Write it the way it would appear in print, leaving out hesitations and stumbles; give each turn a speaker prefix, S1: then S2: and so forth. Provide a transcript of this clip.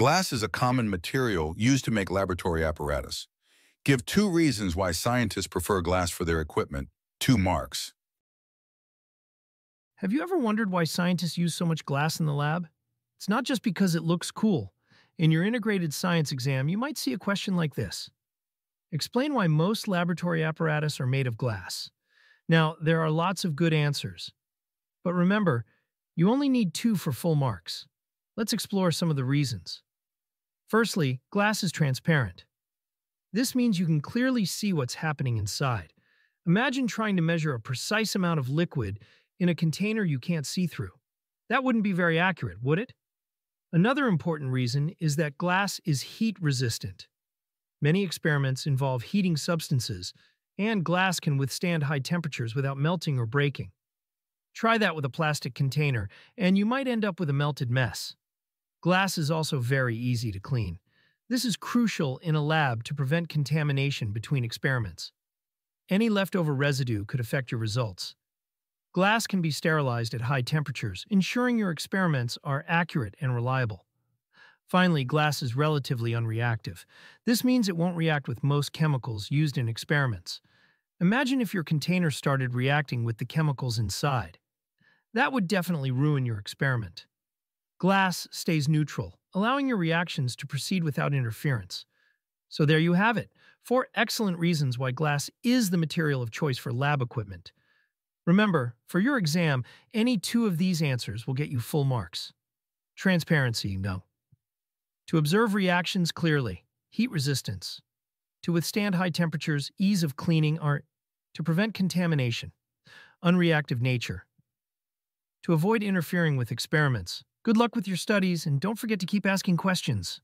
S1: Glass is a common material used to make laboratory apparatus. Give 2 reasons why scientists prefer glass for their equipment. 2 marks.
S2: Have you ever wondered why scientists use so much glass in the lab? It's not just because it looks cool. In your integrated science exam, you might see a question like this. Explain why most laboratory apparatus are made of glass. Now, there are lots of good answers. But remember, you only need 2 for full marks. Let's explore some of the reasons. Firstly, glass is transparent. This means you can clearly see what's happening inside. Imagine trying to measure a precise amount of liquid in a container you can't see through. That wouldn't be very accurate, would it? Another important reason is that glass is heat resistant. Many experiments involve heating substances, and glass can withstand high temperatures without melting or breaking. Try that with a plastic container, and you might end up with a melted mess. Glass is also very easy to clean. This is crucial in a lab to prevent contamination between experiments. Any leftover residue could affect your results. Glass can be sterilized at high temperatures, ensuring your experiments are accurate and reliable. Finally, glass is relatively unreactive. This means it won't react with most chemicals used in experiments. Imagine if your container started reacting with the chemicals inside. That would definitely ruin your experiment. Glass stays neutral, allowing your reactions to proceed without interference. So there you have it, 4 excellent reasons why glass is the material of choice for lab equipment. Remember, for your exam, any 2 of these answers will get you full marks. Transparency, no. To observe reactions clearly, heat resistance. To withstand high temperatures, ease of cleaning, or to prevent contamination. Unreactive nature. To avoid interfering with experiments. Good luck with your studies, and don't forget to keep asking questions.